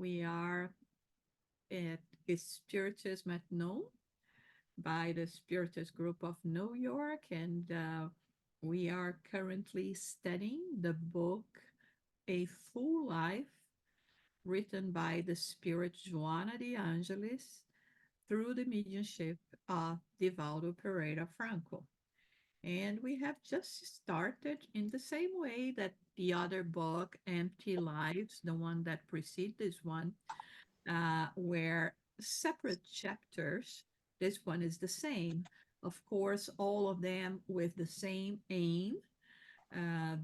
We are at Spiritism at Noon by the Spiritist Group of New York, and we are currently studying the book A Full Life, written by the Spirit Joanna de Angelis through the mediumship of Divaldo Franco. And we have just started in the same way that the other book, Empty Lives, the one that precedes this one, were separate chapters. This one is the same. Of course, all of them with the same aim.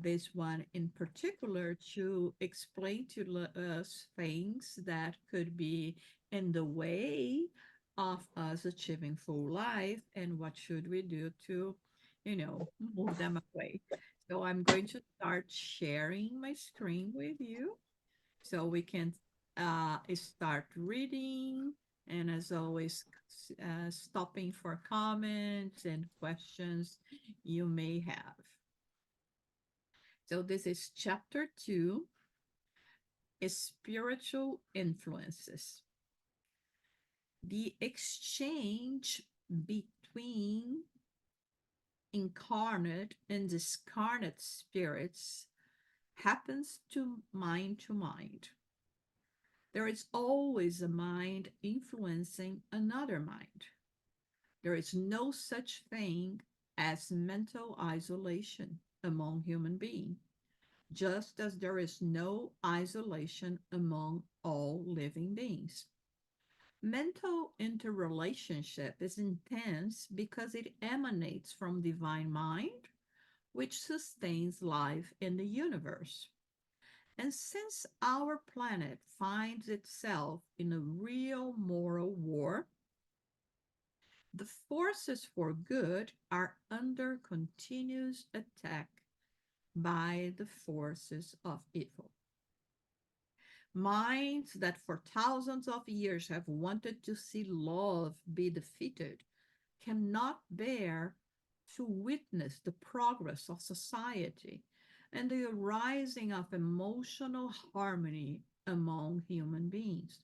This one in particular to explain to us things that could be in the way of us achieving full life and what should we do to, move them away. So I'm going to start sharing my screen with you so we can start reading, and as always, stopping for comments and questions you may have. So this is chapter 2, is spiritual influences. The exchange between incarnate and discarnate spirits happens to mind. There is always a mind influencing another mind. There is no such thing as mental isolation among human beings, just as there is no isolation among all living beings. Mental interrelationship is intense because it emanates from divine mind, which sustains life in the universe. And since our planet finds itself in a real moral war, the forces for good are under continuous attack by the forces of evil. Minds that for thousands of years have wanted to see love be defeated cannot bear to witness the progress of society and the arising of emotional harmony among human beings.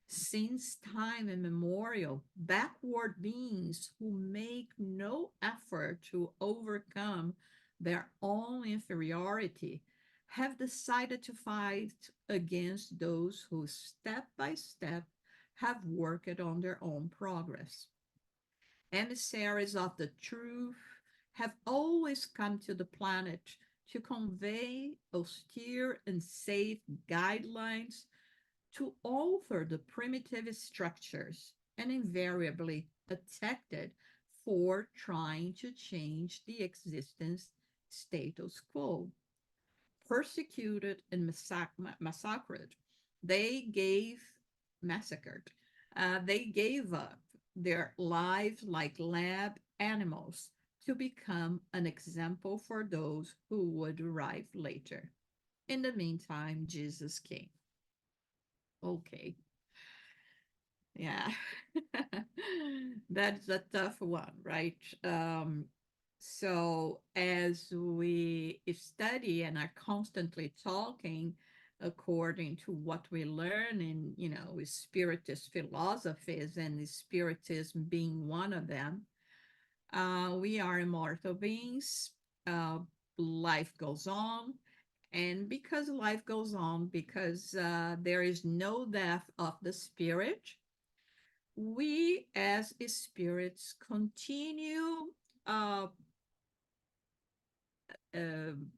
Since time immemorial, backward beings who make no effort to overcome their own inferiority have decided to fight against those who step by step have worked on their own progress. Emissaries of the truth have always come to the planet to convey austere and safe guidelines to alter the primitive structures and invariably attacked for trying to change the existence status quo. Persecuted and massacred, they gave massacred. They gave up their lives like lab animals to become an example for those who would arrive later. In the meantime, Jesus came. Okay, yeah, that's a tough one, right? So as we study and are constantly talking according to what we learn in, with spiritist philosophies and spiritism being one of them, we are immortal beings. Uh, Life goes on. And because life goes on, because there is no death of the spirit, we as spirits continue uh,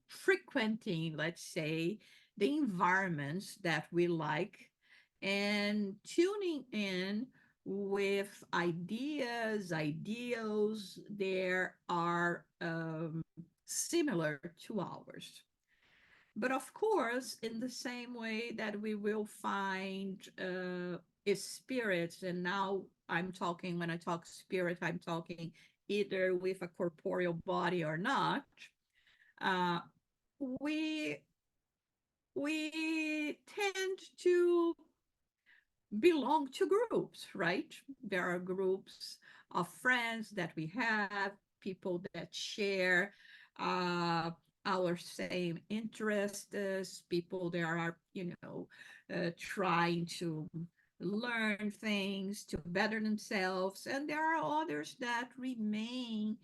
frequenting, let's say, the environments that we like and tuning in with ideas, ideals there are similar to ours. But of course, in the same way that we will find spirits, and now I'm talking, when I talk spirit, I'm talking either with a corporeal body or not, uh, we we tend to belong to groups, right? There are groups of friends that we have, people that share our same interests, people that are, trying to learn things to better themselves. And there are others that remain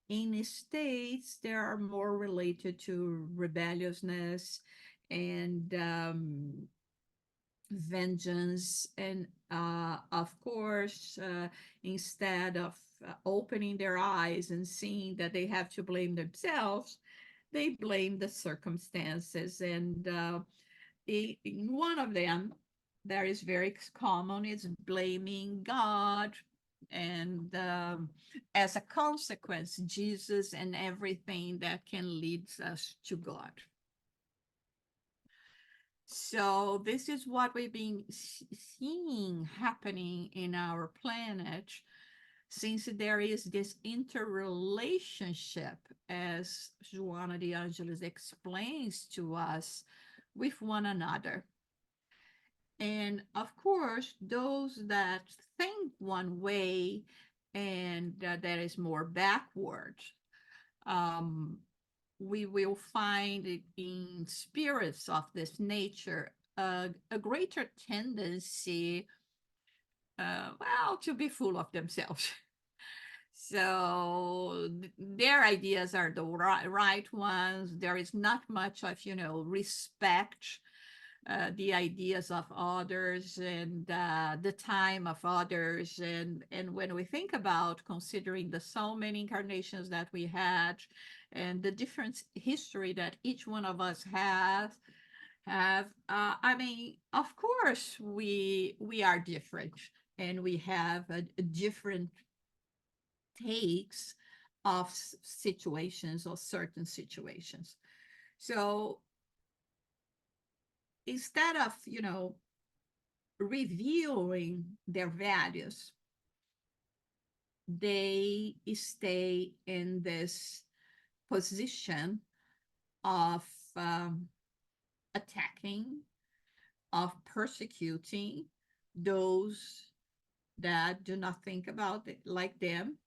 in states that are more related to rebelliousness and vengeance. And of course, instead of opening their eyes and seeing that they have to blame themselves, they blame the circumstances. And one of them that is very common is blaming God. And as a consequence, Jesus and everything that can lead us to God. So this is what we've been seeing happening in our planet, since there is this interrelationship, as Joanna de Angelis explains to us, with one another. And of course, those that think one way and that is more backward, um, we will find in spirits of this nature a greater tendency, to be full of themselves. So their ideas are the right ones. There is not much of, respect the ideas of others and the time of others. And when we think about considering the so many incarnations that we had and the different history that each one of us have, I mean, of course we are different, and we have a different takes of situations or certain situations. So instead of, reviewing their values, they stay in this position of um, attacking, of persecuting those that do not think about it like them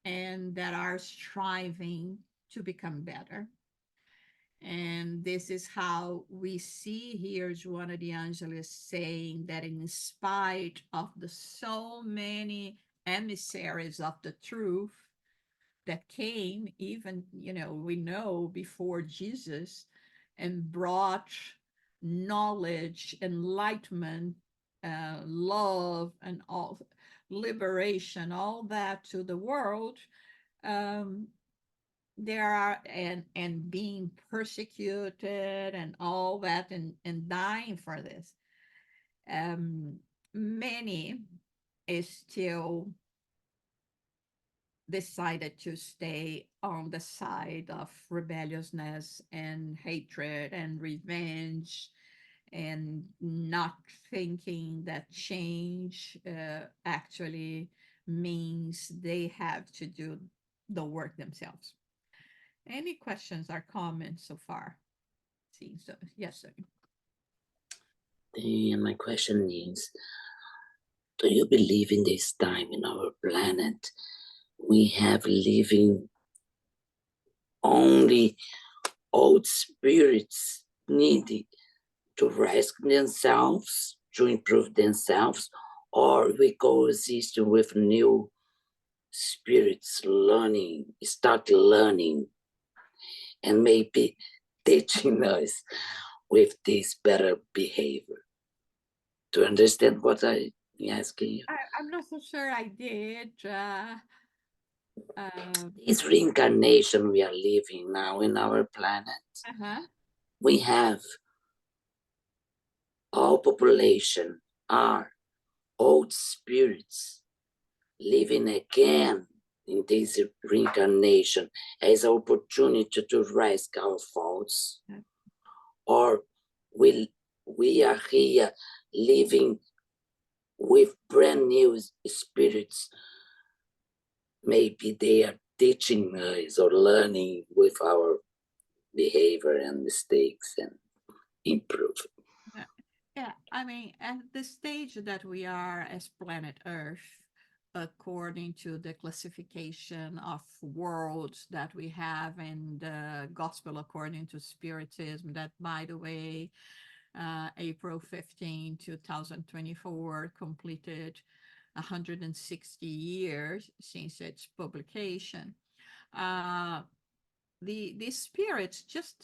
and that are striving to become better. And this is how we see here Joanna de Angelis saying that in spite of the so many emissaries of the truth that came, even, we know before Jesus, and brought knowledge, enlightenment, love, and all liberation, all that to the world. Um, there are and being persecuted and all that, and dying for this. Um, Many is still decided to stay on the side of rebelliousness and hatred and revenge, and not thinking that change actually means they have to do the work themselves. Any questions or comments so far? See, so yes, sir. My question is, do you believe in this time in our planet we have living only old spirits needed to rescue themselves, to improve themselves, or we coexist with new spirits start learning, and maybe teaching us with this better behavior? Do you understand what I'm asking you? I'm not so sure I did. This reincarnation we are living now in our planet, Uh-huh. we have all population are old spirits living again in this reincarnation as an opportunity to rise our faults, or we are here living with brand new spirits. Maybe they are teaching us or learning with our behavior and mistakes and improve. Yeah, yeah. I mean, at the stage that we are as planet Earth, according to the classification of worlds that we have in the Gospel according to Spiritism, that, by the way, April 15, 2024, completed 160 years since its publication. The spirits, just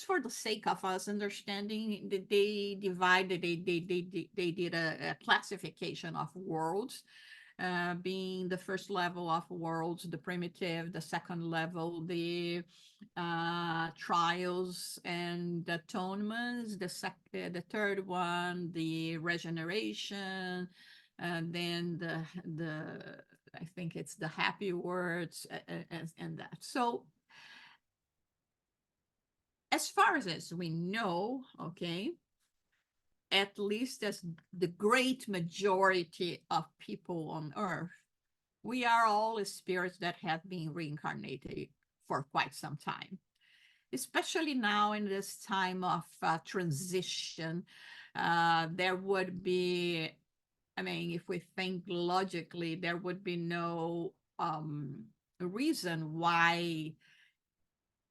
for the sake of us understanding, they divided, they did a classification of worlds, being the first level of worlds, the primitive, the second level, the trials and atonements, the third one, the regeneration, and then the I think it's the happy words, and that. So as far as we know, okay, at least as the great majority of people on earth, we are all spirits that have been reincarnated for quite some time, especially now in this time of transition. There would be, I mean, if we think logically, there would be no reason why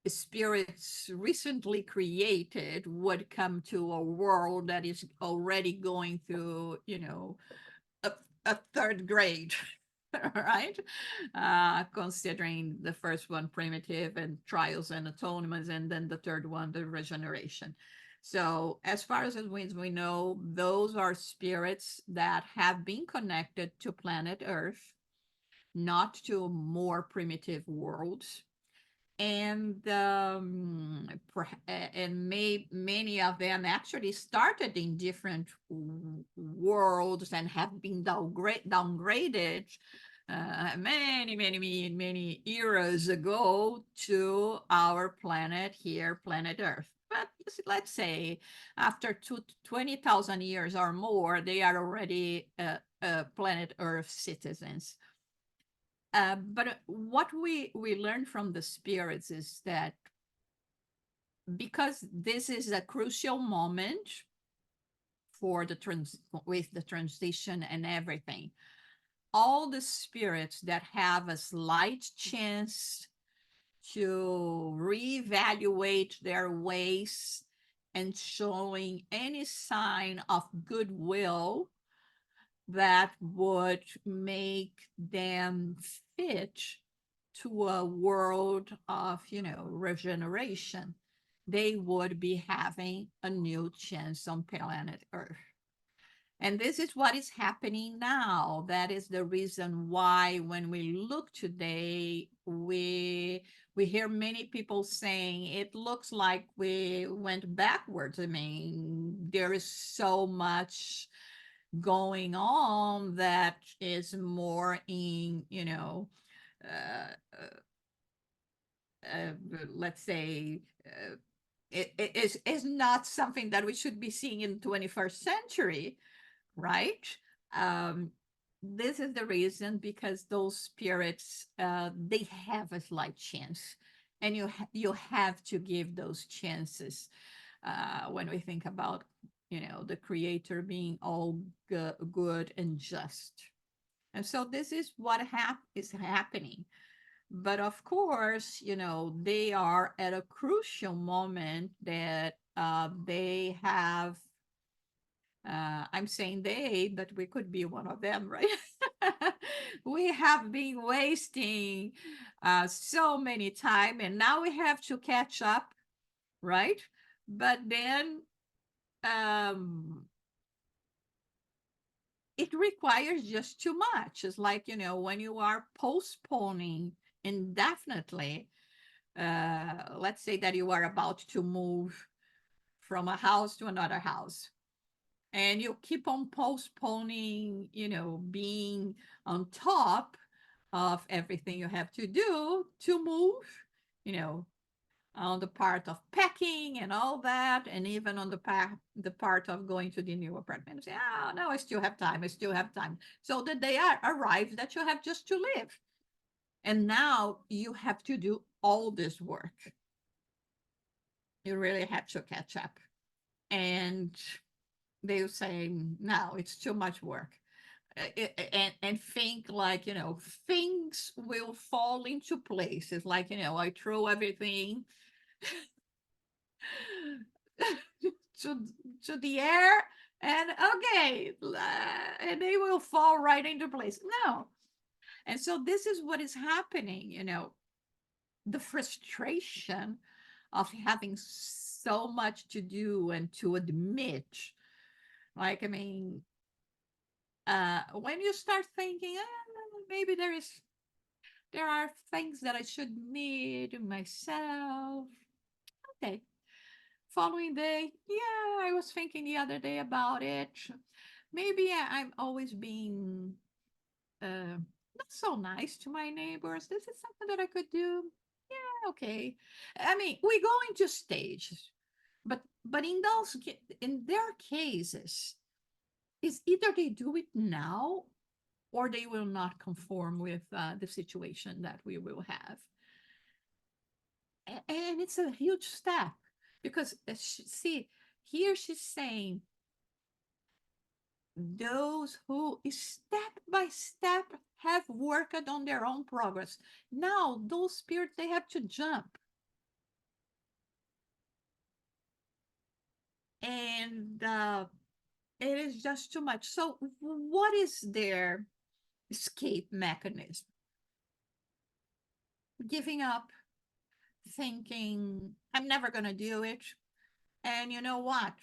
spirits recently created would come to a world that is already going through, a third grade, right? Considering the first one, primitive, and trials and atonements, and then the third one, the regeneration. So as far as we know, those are spirits that have been connected to planet Earth, not to more primitive worlds. And many of them actually started in different worlds and have been downgraded many eras ago to our planet here, planet Earth. But let's say after 20,000 years or more, they are already planet Earth citizens. But what we learn from the spirits is that because this is a crucial moment for with the transition and everything, all the spirits that have a slight chance to reevaluate their ways and showing any sign of goodwill that would make them fit to a world of, regeneration, they would be having a new chance on planet Earth. And this is what is happening now. That is the reason why when we look today, we hear many people saying it looks like we went backwards. I mean, there is so much going on that is more in, let's say, it is not something that we should be seeing in the 21st century, right? This is the reason, because those spirits, they have a slight chance, and you have to give those chances when we think about, the creator being all good and just. And so this is what is happening. But of course, they are at a crucial moment that they have, I'm saying they, but we could be one of them, right? We have been wasting so many time, and now we have to catch up, right? But then it requires just too much. It's like, when you are postponing indefinitely, let's say that you are about to move from a house to another house, and you keep on postponing, being on top of everything you have to do to move, on the part of packing and all that, and even on the part of going to the new apartment. Say, oh, no, I still have time. I still have time. So the day arrives that you have just to live. And now you have to do all this work. You really have to catch up. And they say, no, it's too much work. and think like, things will fall into place. It's like, I throw everything to to the air, and okay, and they will fall right into place. No. And so this is what is happening, the frustration of having so much to do and to admit. Like, I mean, when you start thinking, maybe there are things that I should admit to myself. Okay. Following day, yeah, I was thinking the other day about it. Maybe I'm always being not so nice to my neighbors. This is something that I could do. Yeah, okay. I mean, we go into stages, but in their cases, is either they do it now or they will not conform with the situation that we will have. And it's a huge step because, see, here she's saying those who step by step have worked on their own progress. Now, those spirits, they have to jump. And it is just too much. So, what is their escape mechanism? Giving up, thinking, I'm never going to do it. And you know what?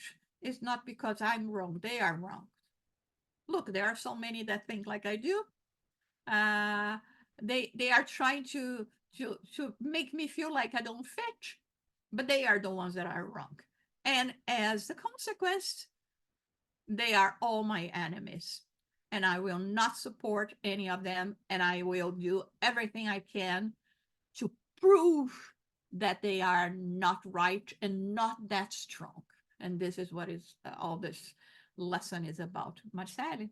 It's not because I'm wrong, they are wrong. Look, there are so many that think like I do. Uh, they are trying to make me feel like I don't fit, but they are the ones that are wrong. And as a consequence, they are all my enemies. And I will not support any of them. And I will do everything I can to prove that they are not right and not that strong. And this is what is all this lesson is about. Marcelle?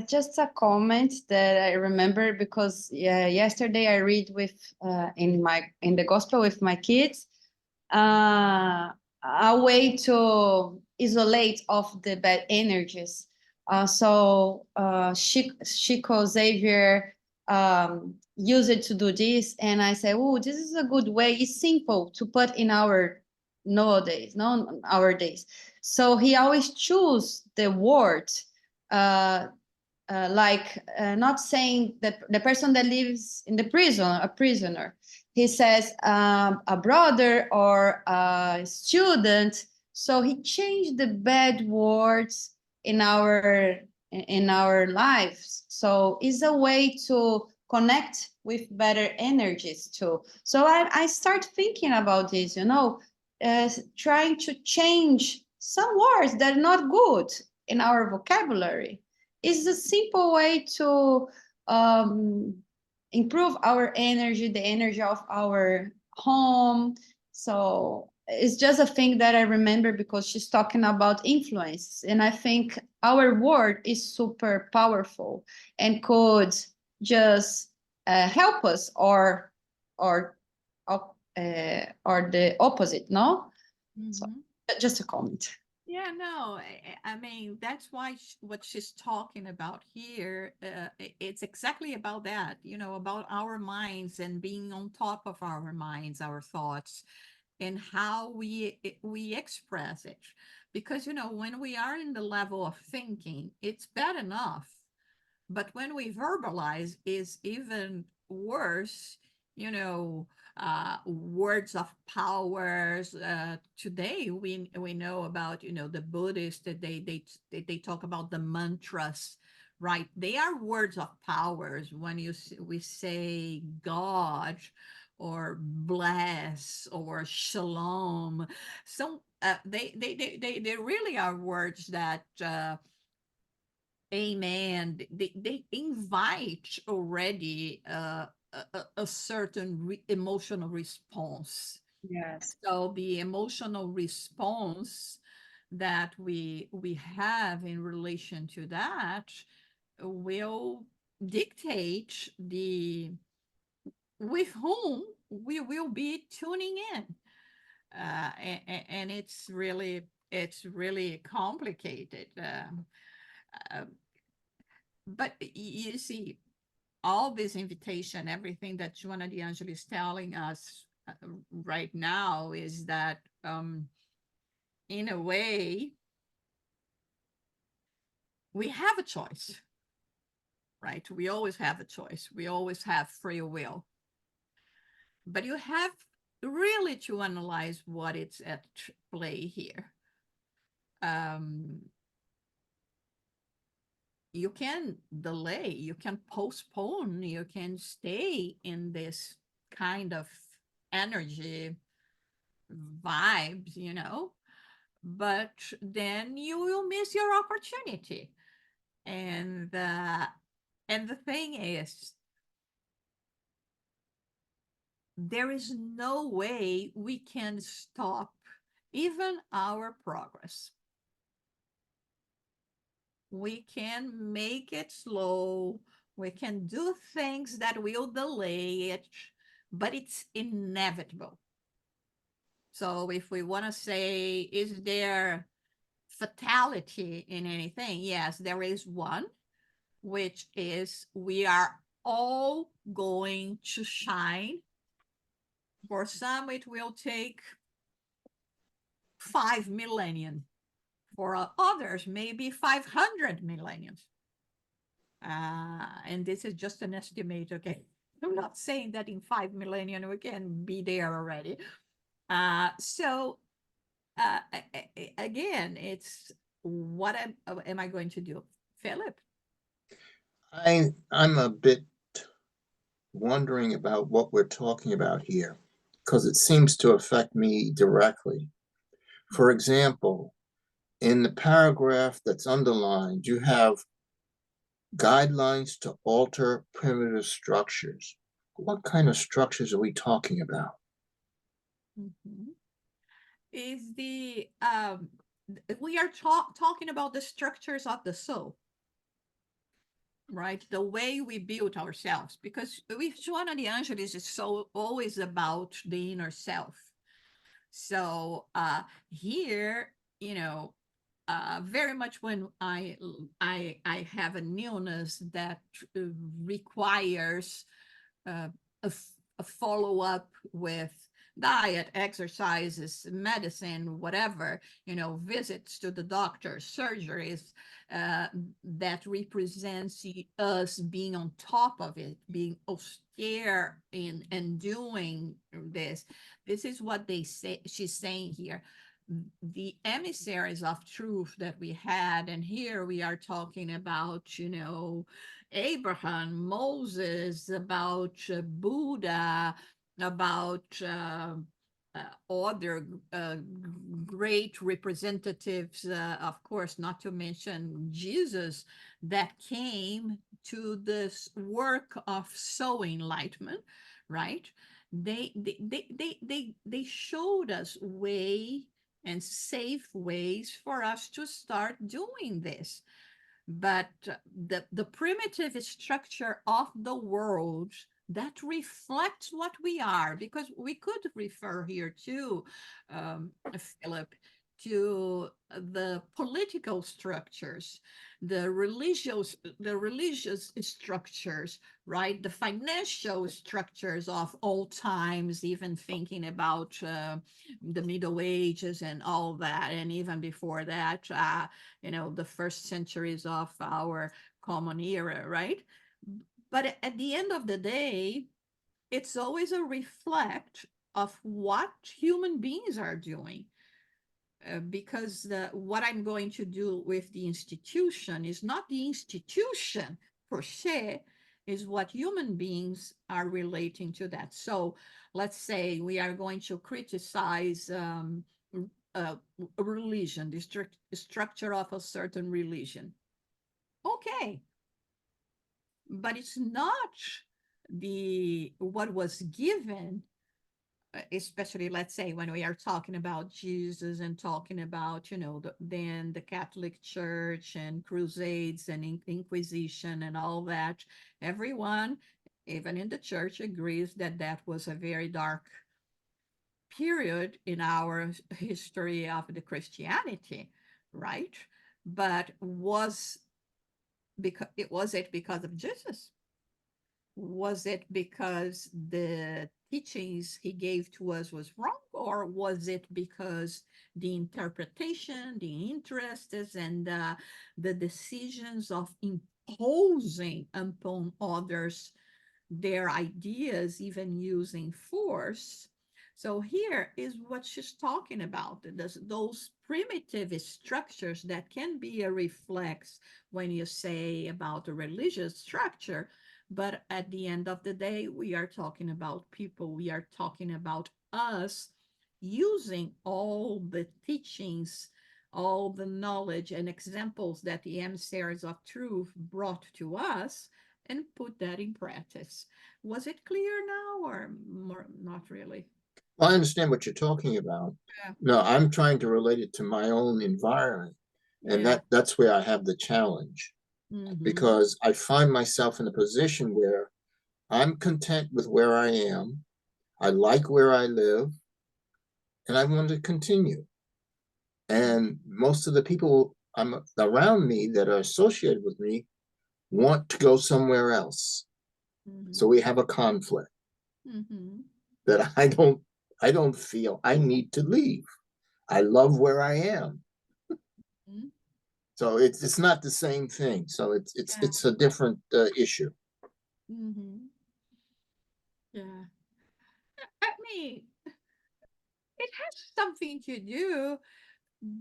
Just a comment that I remember because yesterday I read with in the gospel with my kids a way to isolate of the bad energies. Chico Xavier used it to do this, and I said, "Oh, this is a good way. It's simple to put in our nowadays." So he always choose the word. Uh, not saying that the person that lives in the prison, a prisoner, he says a brother or a student. So he changed the bad words in our lives. So it's a way to connect with better energies too. So I start thinking about this, trying to change some words that are not good in our vocabulary is a simple way to um, improve our energy, the energy of our home. So it's just a thing that I remember because she's talking about influence. And I think our word is super powerful and could just help us or the opposite, no? So just a comment. Yeah, no, I mean, that's why what she's talking about here, it's exactly about that, about our minds and being on top of our minds, our thoughts, and how we express it. Because, when we are in the level of thinking, it's bad enough. But when we verbalize, is even worse, words of powers. Today, we know about the Buddhists that they talk about the mantras, right? They are words of powers. When we say God or bless or shalom, so they really are words that. Amen. They invite already a certain emotional response. Yes. So the emotional response that we have in relation to that will dictate the with whom we will be tuning in. And it's really it's really complicated. But you see, all this invitation, everything that Joanna de Angelis is telling us right now is that in a way, we have a choice, right? We always have a choice. We always have free will. But you have really to analyze what is at play here. You can delay, you can postpone, you can stay in this kind of energy vibes, but then you will miss your opportunity. And the thing is, there is no way we can stop even our progress. We can make it slow. We can do things that will delay it, but it's inevitable. So if we want to say, is there fatality in anything? Yes, there is one, which is we are all going to shine. For some, it will take 5 millennia. For others, maybe 500 millenniums. And this is just an estimate, okay? I'm not saying that in 5 millennia we can be there already. So again, it's what am I going to do? Philip? I'm a bit wondering about what we're talking about here, because it seems to affect me directly. For example, in the paragraph that's underlined, you have guidelines to alter primitive structures. What kind of structures are we talking about? Mm-hmm. Is we are talking about the structures of the soul, right? The way we build ourselves, because with Joanna de Angelis is so always about the inner self. So here, very much when I have an illness that requires a, a follow up with diet, exercises, medicine, whatever, visits to the doctor, surgeries, that represents us being on top of it, being austere in and doing this. This is what they say. She's saying here. The emissaries of truth that we had, and here we are talking about, Abraham, Moses, about Buddha, about other great representatives, of course, not to mention Jesus, that came to this work of soul enlightenment, right? They showed us way and safe ways for us to start doing this. But the primitive structure of the world that reflects what we are, because we could refer here to, Philip, to the political structures, the religious structures, right? The financial structures of all times, even thinking about the Middle Ages and all that, and even before that, the first centuries of our common era, right? But at the end of the day, it's always a reflect of what human beings are doing. Because what I'm going to do with the institution is not the institution per se, is what human beings are relating to that. So let's say we are going to criticize a religion, the structure of a certain religion. Okay, but it's not what was given, especially let's say when we are talking about Jesus and talking about then the Catholic Church and Crusades and Inquisition and all that. Everyone, even in the church, agrees that that was a very dark period in our history of the Christianity, right? But was it because of Jesus? Was it because the teachings he gave to us was wrong, or was it because the interpretation, the interests, and the decisions of imposing upon others their ideas, even using force? So here is what she's talking about. Those primitive structures that can be a reflex when you say about a religious structure, but at the end of the day, we are talking about people. We are talking about us using all the teachings, all the knowledge and examples that the emissaries of truth brought to us, and put that in practice. Was it clear now, or more, not really? Well, I understand what you're talking about. Yeah. No, I'm trying to relate it to my own environment. And Yeah. that's where I have the challenge, Mm-hmm. because I find myself in a position where I'm content with where I am. I like where I live, and I want to continue. And most of the people I'm around me that are associated with me want to go somewhere else. So Mm-hmm. we have a conflict Mm-hmm. that I don't feel I need to leave. I love where I am. Mm-hmm. So it's not the same thing. So Yeah. it's a different issue. Mm-hmm. Yeah. I mean, it has something to do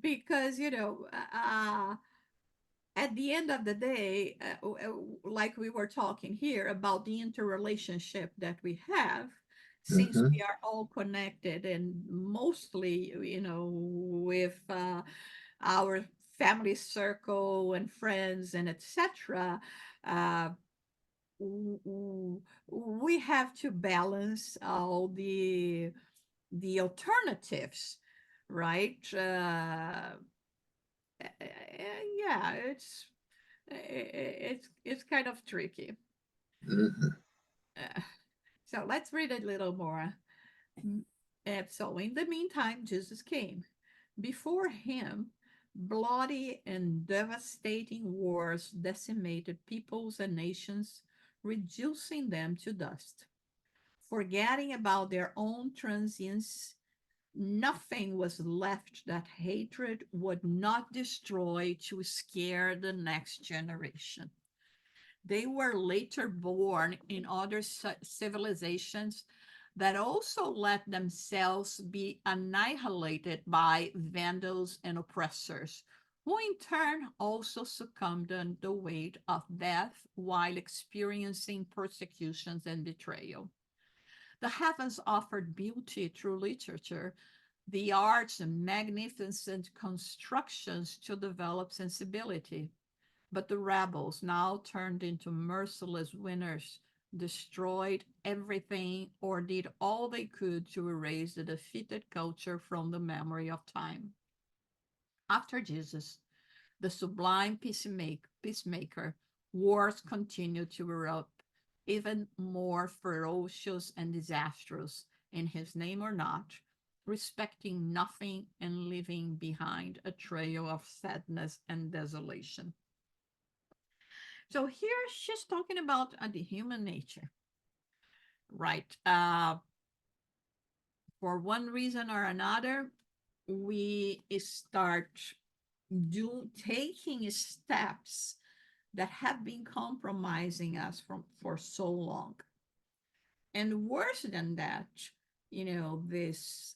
because, at the end of the day, like we were talking here about the interrelationship that we have, since Mm-hmm. we are all connected and mostly, with our family circle and friends and etc., uh, we have to balance all the alternatives, right? Yeah, it's kind of tricky. Mm-hmm. Uh, so let's read a little more. So in the meantime, Jesus came. Before him, bloody and devastating wars decimated peoples and nations, reducing them to dust. Forgetting about their own transience, nothing was left that hatred would not destroy to scare the next generation. They were later born in other civilizations that also let themselves be annihilated by vandals and oppressors, who in turn also succumbed under the weight of death while experiencing persecutions and betrayal. The heavens offered beauty through literature, the arts and magnificent constructions to develop sensibility. But the rebels, now turned into merciless winners, destroyed everything or did all they could to erase the defeated culture from the memory of time. After Jesus, the sublime peacemaker, wars continued to erupt, even more ferocious and disastrous, in his name or not, respecting nothing and leaving behind a trail of sadness and desolation. So here she's talking about the human nature, right? For one reason or another, we start taking steps that have been compromising us for so long. And worse than that, this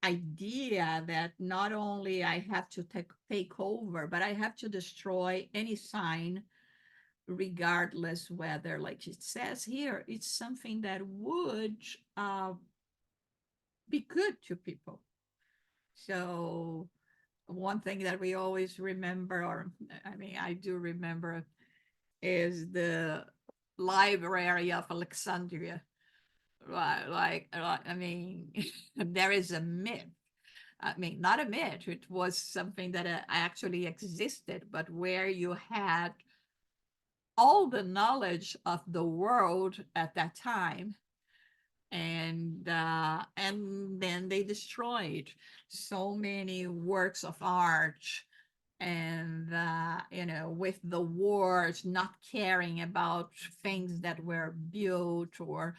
idea that not only I have to take over, but I have to destroy any sign, regardless whether, like it says here, it's something that would be good to people. So one thing that we always remember, or I mean, I do remember, is the Library of Alexandria. I mean, there is a myth. I mean, not a myth. It was something that actually existed, but where you had all the knowledge of the world at that time and then they destroyed so many works of art, and with the wars, not caring about things that were built, or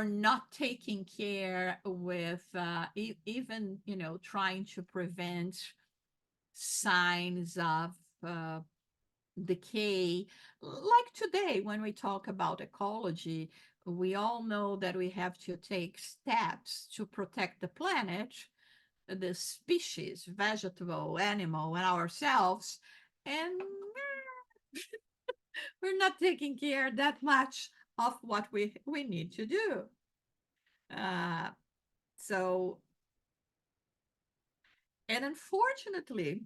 not taking care with even trying to prevent signs of uh, decay. Like today, when we talk about ecology, we all know that we have to take steps to protect the planet, the species, vegetable, animal, and ourselves. And we're not taking care that much of what we need to do. Uh, so, and unfortunately,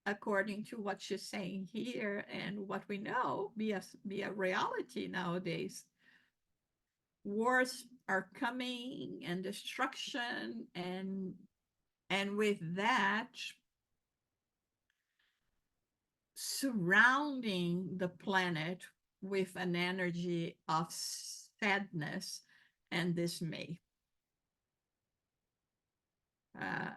according to what she's saying here and what we know be a reality nowadays, wars are coming and destruction, and with that, surrounding the planet with an energy of sadness and dismay. Uh,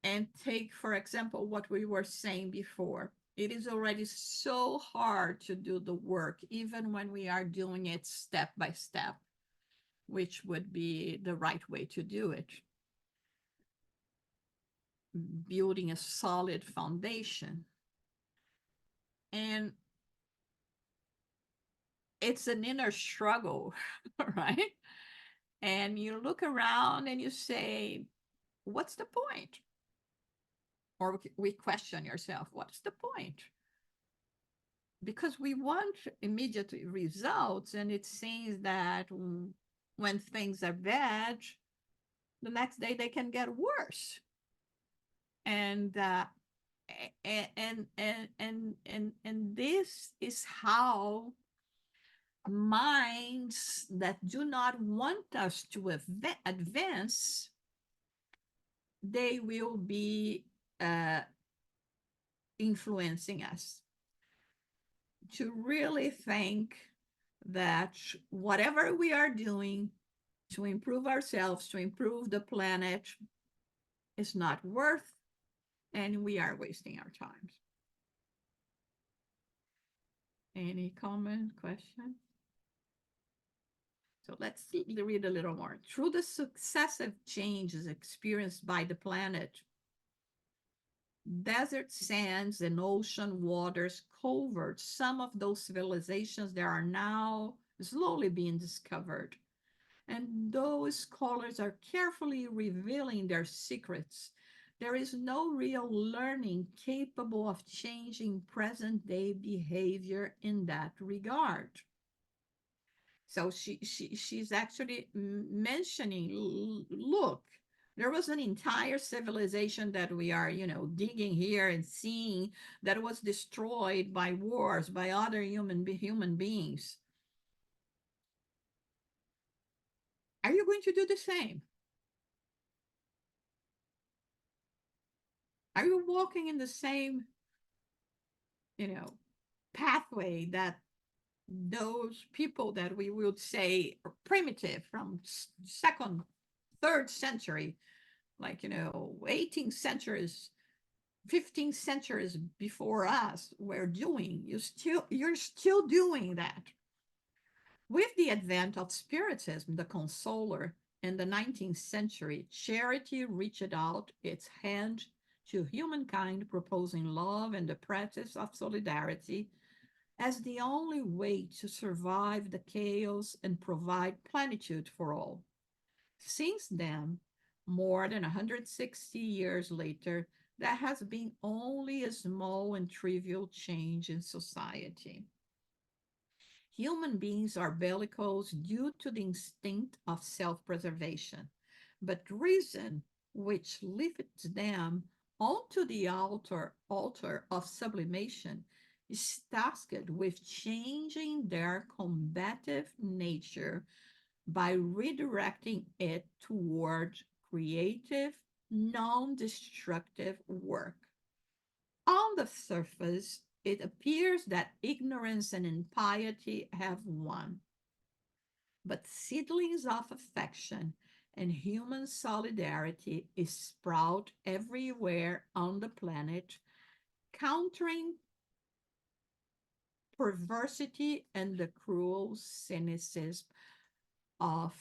and take, for example, what we were saying before. It is already so hard to do the work, even when we are doing it step by step, which would be the right way to do it. Building a solid foundation. And it's an inner struggle, right? And you look around and you say, what's the point? Or we question yourself, what's the point? Because we want immediate results, and it seems that when things are bad, the next day they can get worse. And and this is how minds that do not want us to advance, they will be influencing us to really think that whatever we are doing to improve ourselves, to improve the planet, is not worth, and we are wasting our time. Any comment, question? So let's read a little more. Through the successive changes experienced by the planet, desert sands and ocean waters covered some of those civilizations that are now slowly being discovered. And those scholars are carefully revealing their secrets. There is no real learning capable of changing present-day behavior in that regard. So she's actually mentioning, look, there was an entire civilization that we are, digging here and seeing, that was destroyed by wars, by other human beings. Are you going to do the same? Are you walking in the same, pathway that those people that we would say are primitive from second, third century, like 18th centuries, 15 centuries before us were doing? You're still doing that. With the advent of Spiritism, the consoler, in the 19th century, charity reached out its hand to humankind, proposing love and the practice of solidarity as the only way to survive the chaos and provide plenitude for all. Since then, more than 160 years later, there has been only a small and trivial change in society. Human beings are bellicose due to the instinct of self-preservation, but reason, which lifts them onto the altar of sublimation, is tasked with changing their combative nature by redirecting it toward creative, non-destructive work. On the surface, it appears that ignorance and impiety have won. but seedlings of affection and human solidarity sprout everywhere on the planet, countering perversity and the cruel cynicism of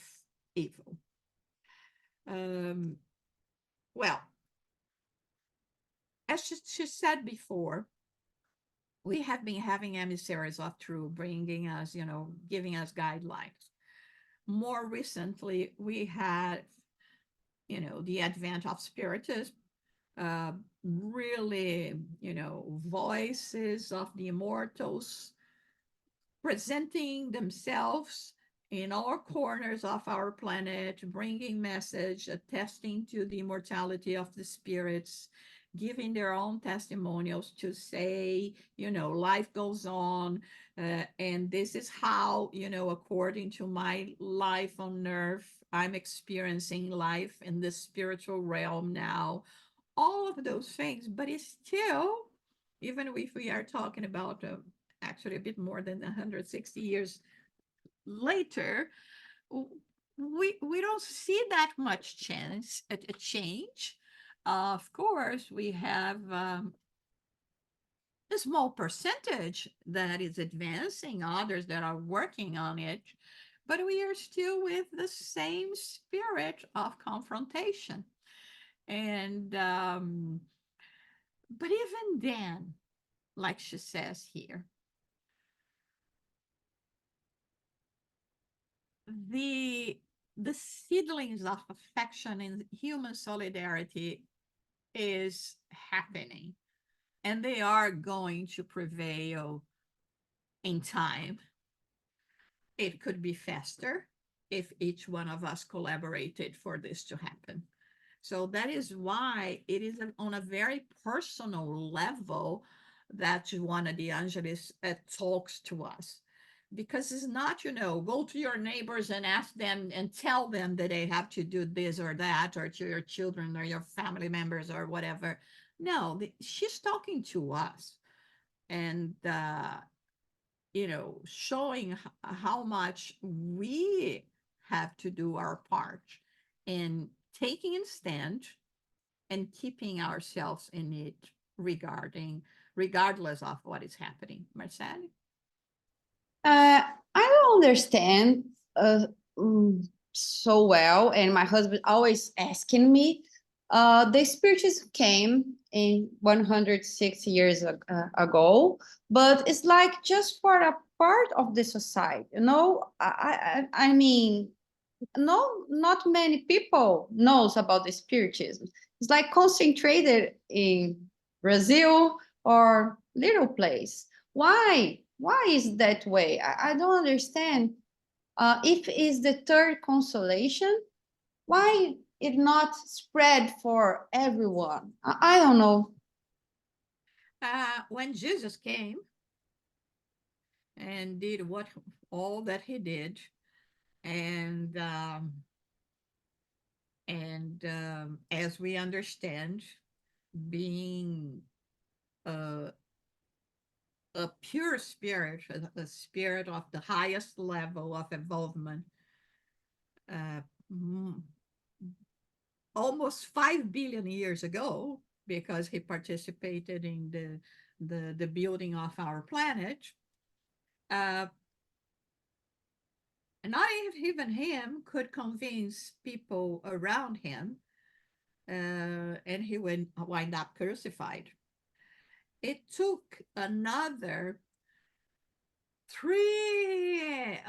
evil. Um, well, as she said before, we have been having emissaries of truth bringing us, giving us guidelines. More recently, we had, the advent of spiritism, really, voices of the immortals presenting themselves in all corners of our planet, bringing message, attesting to the immortality of the spirits, giving their own testimonials to say, life goes on, and this is how, according to my life on earth, I'm experiencing life in the spiritual realm now. All of those things, but it's still, even if we are talking about actually a bit more than 160 years later, we don't see that much change. Of course, we have a small percentage that is advancing, others that are working on it, but we are still with the same spirit of confrontation. And but even then, like she says here, the the seedlings of affection and human solidarity is happening, and they are going to prevail in time. It could be faster if each one of us collaborated for this to happen. So that is why it is on a very personal level that Joanna de Angelis talks to us. Because it's not, go to your neighbors and ask them and tell them that they have to do this or that, or to your children or your family members or whatever. No, she's talking to us and, showing how much we have to do our part in taking a stand and keeping ourselves in it regardless of what is happening. Marcel? I don't understand so well, and my husband always asking me. The spiritism came in 160 years ago, but it's like just for a part of the society, I mean, no, not many people knows about the spiritism. It's like concentrated in Brazil or little place. Why is that way? I don't understand. If it's the third consolation, why it not spread for everyone? I don't know. When Jesus came and did all that he did, and as we understand, being a, a pure spirit, a spirit of the highest level of involvement, uh, almost 5 billion years ago, because he participated in the building of our planet. Uh, Not even him could convince people around him, and he would wind up crucified. It took another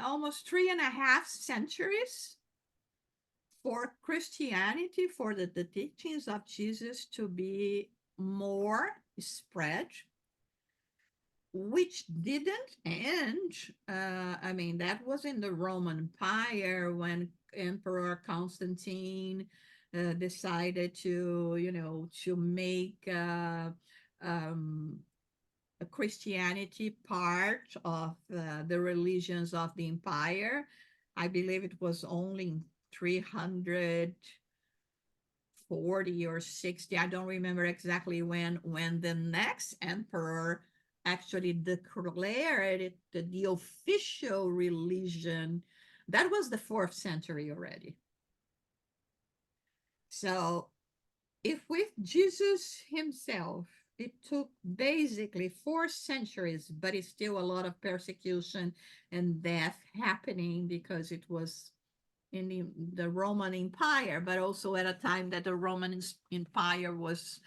almost 3.5 centuries for Christianity, for the teachings of Jesus to be more spread, which didn't end. I mean, that was in the Roman Empire when Emperor Constantine decided to make a Christianity part of the religions of the empire. I believe it was only 340 or 60. I don't remember exactly when the next emperor actually declared it the official religion That was the 4th century already. So if with Jesus himself, it took basically 4 centuries, but it's still a lot of persecution and death happening because it was in the Roman Empire, but also at a time that the Roman Empire was,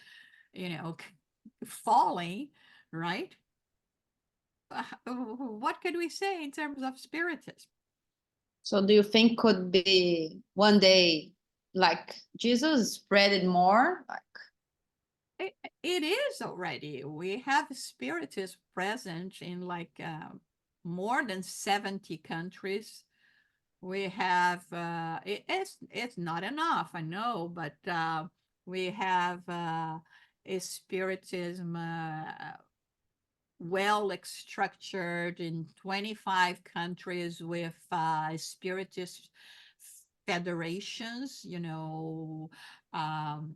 falling, right? What could we say in terms of spiritism? So do you think could be one day like Jesus spread it more? Like it is already. We have spiritism present in like more than 70 countries. We have it's not enough, I know, but we have a spiritism well structured in 25 countries with spiritist federations, um,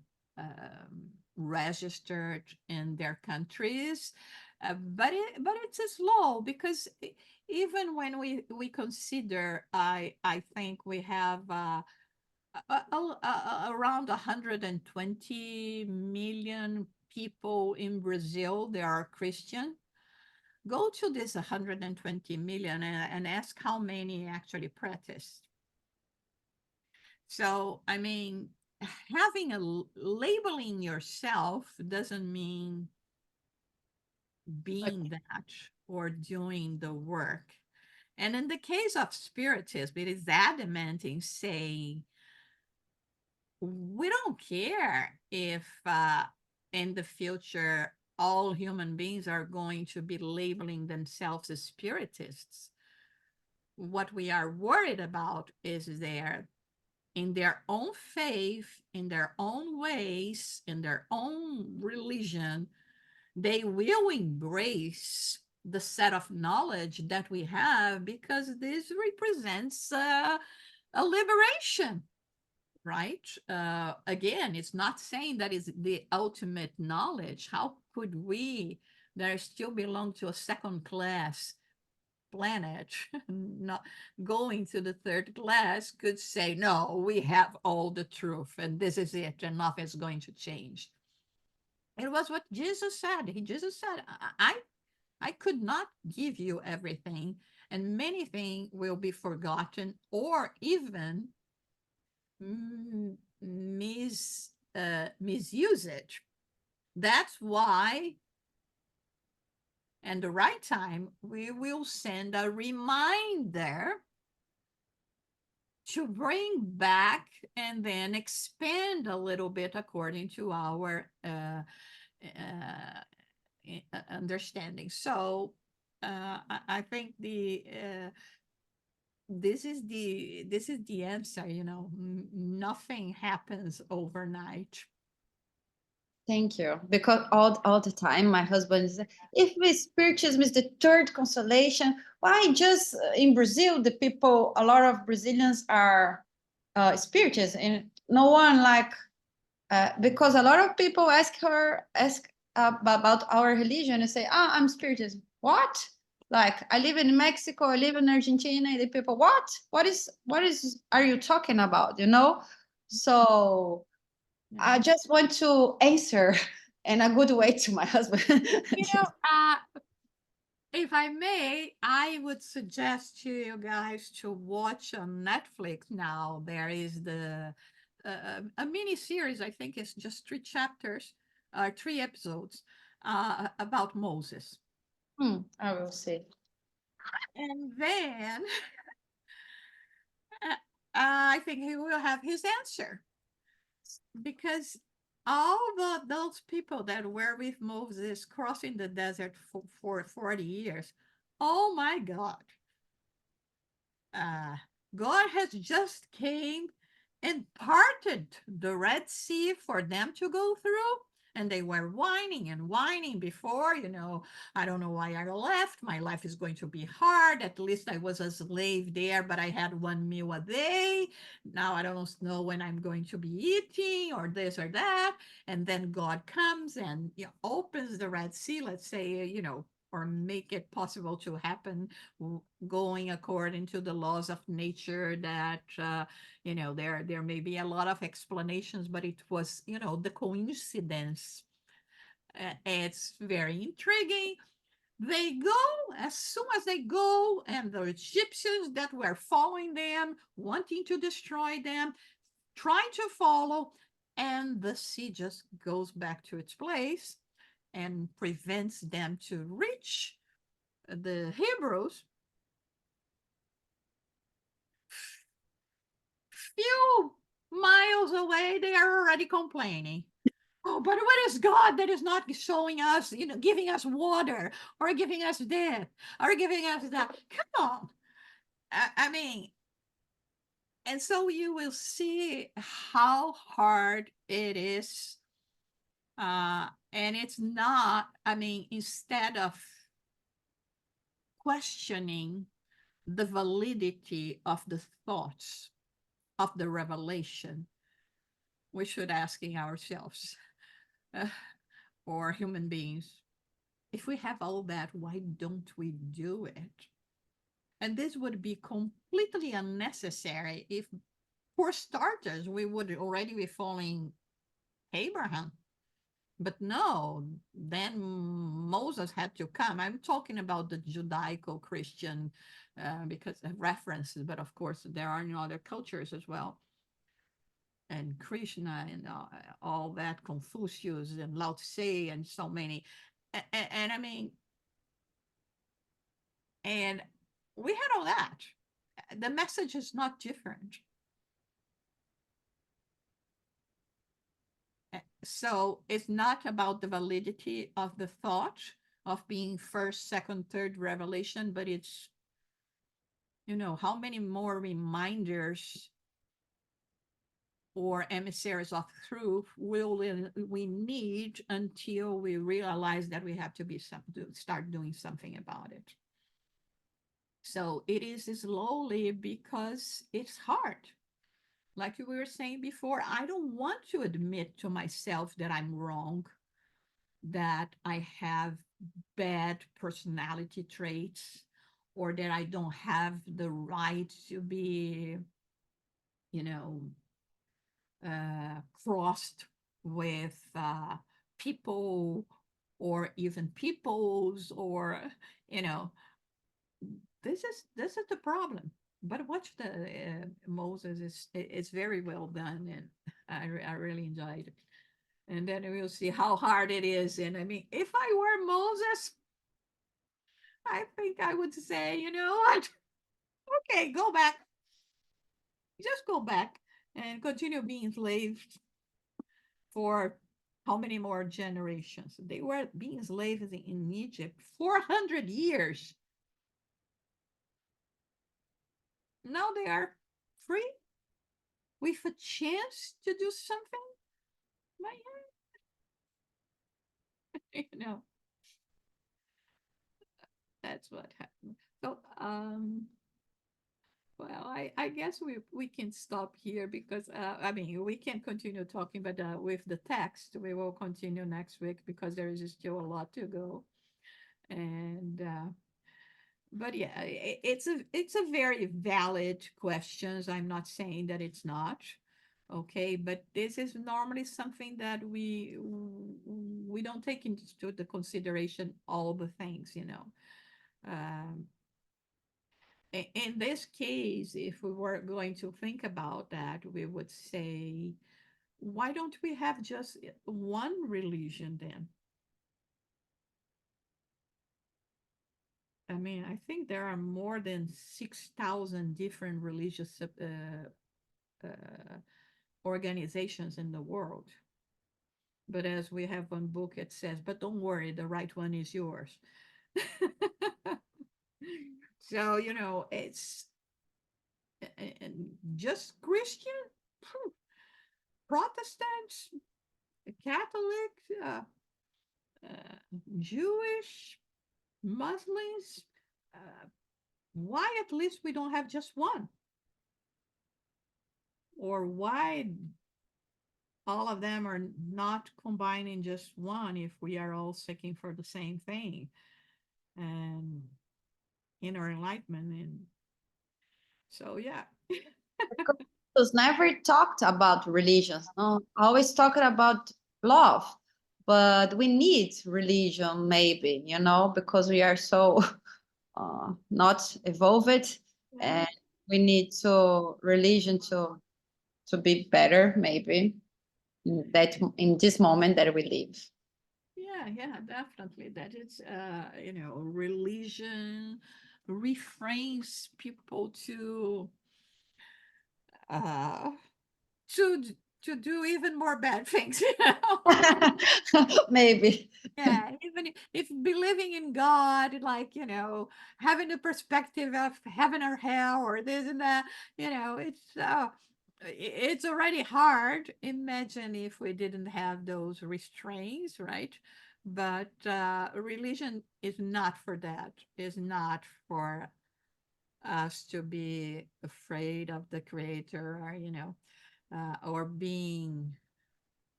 registered in their countries. But it's slow because even when we consider, I think we have around 120 million people in Brazil. They are Christian. Go to this 120 million and ask how many actually practice. So, I mean, having labeling yourself doesn't mean being that or doing the work. And in the case of spiritism, it is adamant in saying, we don't care if in the future all human beings are going to be labeling themselves as spiritists. What we are worried about is in their own faith, in their own ways, in their own religion, they will embrace the set of knowledge that we have because this represents a liberation, right? Again, it's not saying that is the ultimate knowledge. How could we that still belong to a second class planet, not going to the 3rd class, could say, no, we have all the truth and this is it and nothing's going to change? It was what Jesus said. Jesus said, I could not give you everything, and many things will be forgotten or even misuse it. That's why, and the right time, we will send a reminder to bring back and then expand a little bit according to our understanding. So I think this is the answer. Nothing happens overnight. thank you. Because all the time, my husband is, if spiritism is the 3rd consolation, why just in Brazil, a lot of Brazilians are spiritists, and no one like, because a lot of people ask about our religion and say, I'm spiritist. What? Like, I live in Mexico, I live in Argentina, and the people, what are you talking about? So I just want to answer in a good way to my husband. If I may, I would suggest to you guys to watch on Netflix now. There is a mini series. I think it's just 3 chapters, 3 episodes about Moses. I will see. And then I think he will have his answer, because all those people that were with Moses crossing the desert for 40 years, oh my God, God has just came and parted the Red Sea for them to go through. And they were whining and whining before, I don't know why I left. My life is going to be hard. At least I was a slave there, but I had 1 meal a day. Now I don't know when I'm going to be eating or this or that. And then God comes and opens the Red Sea, let's say, or make it possible to happen, going according to the laws of nature that, there may be a lot of explanations, but it was, the coincidence. It's very intriguing. They go, as soon as they go, and the Egyptians that were following them, wanting to destroy them, trying to follow, and the sea just goes back to its place and prevents them to reach the Hebrews. Few miles away, they are already complaining. Oh, but what is God that is not showing us, giving us water, or giving us this, or giving us that? Come on. I mean, and so you will see how hard it is. And it's not, instead of questioning the validity of the thoughts of the revelation, we should asking ourselves, or human beings, if we have all that, why don't we do it? And this would be completely unnecessary if, for starters, we would already be following Abraham. But no, then Moses had to come. I'm talking about the Judaico-Christian because of references, but of course there are in other cultures as well. And Krishna and all that, Confucius and Lao Tse and so many. And we had all that. The message is not different. So it's not about the validity of the thought of being first, second, third revelation, but it's, how many more reminders or emissaries of truth will we need until we realize that we have to start doing something about it. So it is slowly because it's hard. Like we were saying before, I don't want to admit to myself that I'm wrong, that I have bad personality traits, or that I don't have the right to be, crossed with people, or even peoples, or, this is the problem. But watch the Moses it's very well done, and I really enjoyed it. And then we'll see how hard it is. And if I were Moses, I think I would say, what? Okay, go back. Just go back and continue being enslaved for how many more generations? They were being slaves in Egypt 400 years. Now they are free with a chance to do something. That's what happened. So, well, I guess we can stop here because we can continue talking, but with the text we will continue next week because there is still a lot to go. And but yeah, it's a very valid questions. I'm not saying that it's not. Okay, but this is normally something that we don't take into the consideration all the things, Um, in this case, if we were going to think about that, we would say, why don't we have just one religion then? I think there are more than 6,000 different religious organizations in the world. But as we have one book, it says, but don't worry, the right one is yours. So, it's just Christian, Protestants, Catholics, Jewish, Muslims. Why at least we don't have just one? Or why all of them are not combining just one if we are all seeking for the same thing? and inner enlightenment. And so, yeah. Was never talked about religions. No, always talking about love, but we need religion, maybe, because we are so not evolved, Yeah. and we need to religion to be better, maybe in this moment that we live. Yeah, yeah, definitely. That is, religion refrains people uh, to to do even more bad things. Maybe. Yeah, even if believing in God, like, having the perspective of heaven or hell or this and that, it's already hard. Imagine if we didn't have those restraints, right? But religion is not for that. Is not for us to be afraid of the creator, or or being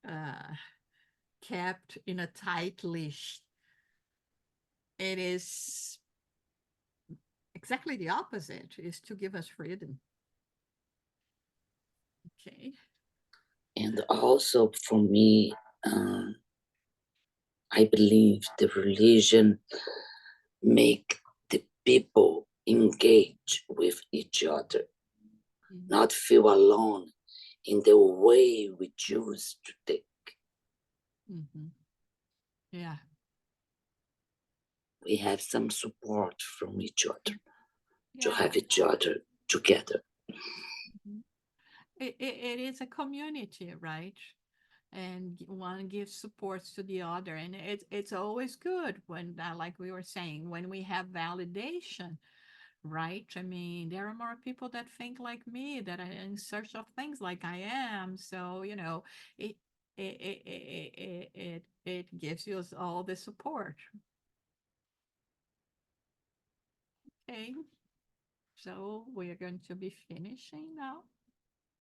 uh, kept in a tight leash. It is exactly the opposite, is to give us freedom. Okay. And also for me, I believe the religion make the people engage with each other, not feel alone in the way we choose to take. Mm-hmm. Yeah. We have some support from each other to Yeah. have each other together. Mhm. It is a community, right? And one gives supports to the other, and it's always good when, like we were saying, when we have validation, right? I mean, there are more people that think like me, that are in search of things like I am. So, it it gives you all the support. Okay, so we are going to be finishing now.